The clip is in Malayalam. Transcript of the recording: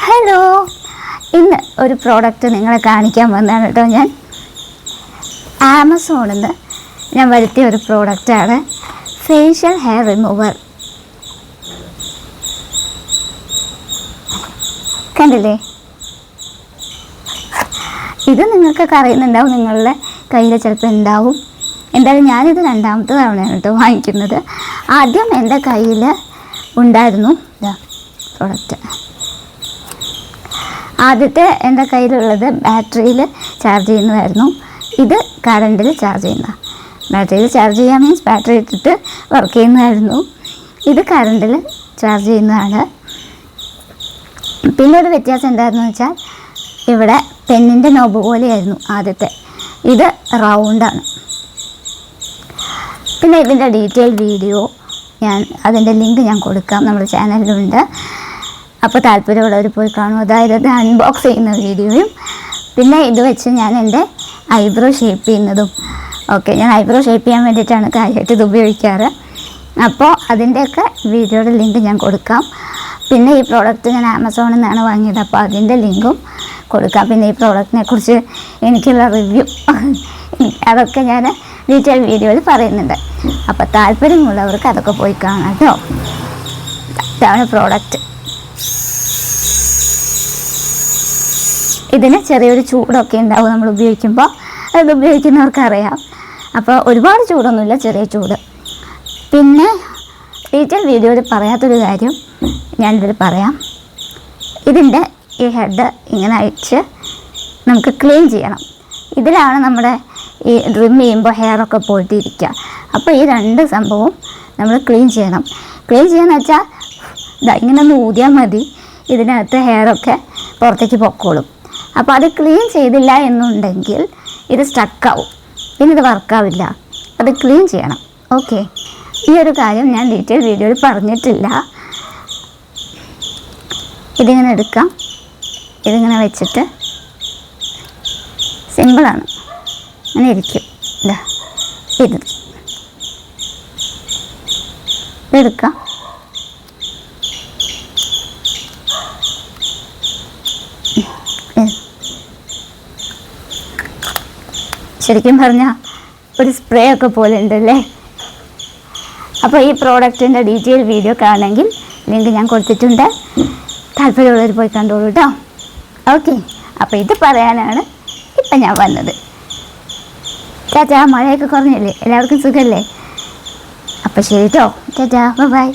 ഹലോ, ഇന്ന് ഒരു പ്രോഡക്റ്റ് നിങ്ങളെ കാണിക്കാൻ വന്നതാണ് കേട്ടോ. ഞാൻ ആമസോണിൽ നിന്ന് ഞാൻ വരുത്തിയ ഒരു പ്രോഡക്റ്റാണ് ഫേഷ്യൽ ഹെയർ റിമൂവർ. കണ്ടില്ലേ? ഇത് നിങ്ങൾക്കൊക്കെ അറിയുന്നുണ്ടാവും, നിങ്ങളുടെ കയ്യിൽ ചിലപ്പോൾ ഉണ്ടാവും. എന്തായാലും ഞാനിത് രണ്ടാമത്തെ തവണയാണ് കേട്ടോ വാങ്ങിക്കുന്നത്. ആദ്യം എൻ്റെ കയ്യിൽ ഉണ്ടായിരുന്നു പ്രോഡക്റ്റ്. ആദ്യത്തെ എൻ്റെ കയ്യിലുള്ളത് ബാറ്ററിയിൽ ചാർജ് ചെയ്യുന്നതായിരുന്നു. ഇത് കറണ്ടിൽ ചാർജ് ചെയ്യുന്ന. ബാറ്ററിയിൽ ചാർജ് ചെയ്യാൻ മീൻസ് ബാറ്ററി ഇട്ടിട്ട് വർക്ക് ചെയ്യുന്നതായിരുന്നു. ഇത് കറണ്ടിൽ ചാർജ് ചെയ്യുന്നതാണ്. പിന്നെ ഒരു വ്യത്യാസം എന്തായിരുന്നു വെച്ചാൽ, ഇവിടെ പെന്നിൻ്റെ നോബ് പോലെയായിരുന്നു ആദ്യത്തെ. ഇത് റൗണ്ടാണ്. പിന്നെ ഇതിൻ്റെ ഡീറ്റെയിൽ വീഡിയോ അതിൻ്റെ ലിങ്ക് ഞാൻ കൊടുക്കാം, നമ്മുടെ ചാനലിലുണ്ട്. അപ്പോൾ താല്പര്യമുള്ളവർ പോയി കാണും. അതായത് ഇത് അൺബോക്സ് ചെയ്യുന്ന വീഡിയോയും പിന്നെ ഇത് വെച്ച് ഞാൻ എൻ്റെ ഐബ്രോ ഷേപ്പ് ചെയ്യുന്നതും. ഞാൻ ഐബ്രോ ഷേപ്പ് ചെയ്യാൻ വേണ്ടിയിട്ടാണ് കാര്യമായിട്ട് ഇത് ഉപയോഗിക്കാറ്. അപ്പോൾ അതിൻ്റെയൊക്കെ വീഡിയോയുടെ ലിങ്ക് ഞാൻ കൊടുക്കാം. പിന്നെ ഈ പ്രോഡക്റ്റ് ഞാൻ ആമസോണിൽ നിന്നാണ് വാങ്ങിയത്, അപ്പോൾ അതിൻ്റെ ലിങ്കും കൊടുക്കാം. പിന്നെ ഈ പ്രോഡക്റ്റിനെ കുറിച്ച് എനിക്കുള്ള റിവ്യൂ അതൊക്കെ ഞാൻ ഡീറ്റെയിൽ വീഡിയോയിൽ പറയുന്നുണ്ട്. അപ്പോൾ താല്പര്യമുള്ളവർക്ക് അതൊക്കെ പോയി കാണാം കേട്ടോ. ഇതാണ് പ്രോഡക്റ്റ്. ഇതിന് ചെറിയൊരു ചൂടൊക്കെ ഉണ്ടാവും നമ്മൾ ഉപയോഗിക്കുമ്പോൾ. അത് ഉപയോഗിക്കുന്നവർക്കറിയാം. അപ്പോൾ ഒരുപാട് ചൂടൊന്നുമില്ല, ചെറിയ ചൂട്. പിന്നെ ഡീറ്റെയിൽ വീഡിയോയിൽ പറയാത്തൊരു കാര്യം ഞാനിതിൽ പറയാം. ഇതിൻ്റെ ഈ ഹെഡ് ഇങ്ങനെ അയച്ച് നമുക്ക് ക്ലീൻ ചെയ്യണം. ഇതിലാണ് നമ്മുടെ ഈ ട്രിം ചെയ്യുമ്പോൾ ഹെയറൊക്കെ പോയിട്ടിരിക്കുക. അപ്പോൾ ഈ രണ്ട് സംഭവവും നമ്മൾ ക്ലീൻ ചെയ്യണം. ക്ലീൻ ചെയ്യാന്ന് വെച്ചാൽ ഇങ്ങനെ ഒന്ന് ഊതിയാൽ മതി, ഇതിനകത്ത് ഹെയറൊക്കെ പുറത്തേക്ക് പൊക്കോളും. അപ്പോൾ അത് ക്ലീൻ ചെയ്തില്ല എന്നുണ്ടെങ്കിൽ ഇത് സ്റ്റക്കാവും, പിന്നെ ഇത് വർക്കാവില്ല. അത് ക്ലീൻ ചെയ്യണം. ഈ ഒരു കാര്യം ഞാൻ ഡീറ്റെയിൽ വീഡിയോയിൽ പറഞ്ഞിട്ടില്ല. ഇതിങ്ങനെ എടുക്കാം, ഇതിങ്ങനെ വെച്ചിട്ട് സിമ്പിളാണ്, അങ്ങനെ ഇരിക്കും. ഇതെടുക്കാം. ശരിക്കും പറഞ്ഞാൽ ഒരു സ്പ്രേ ഒക്കെ പോലെ ഉണ്ടല്ലേ. അപ്പോൾ ഈ പ്രോഡക്റ്റിൻ്റെ ഡീറ്റെയിൽ വീഡിയോ കാണണമെങ്കിൽ ലിങ്ക് ഞാൻ കൊടുത്തിട്ടുണ്ട്. താല്പര്യമുള്ളവർ പോയി കണ്ടോളൂ കേട്ടോ. അപ്പോൾ ഇത് പറയാനാണ് ഇപ്പം ഞാൻ വന്നത്. മഴയൊക്കെ കുറഞ്ഞില്ലേ? എല്ലാവർക്കും സുഖമല്ലേ? അപ്പോൾ ശരി കേട്ടോ. ബൈ.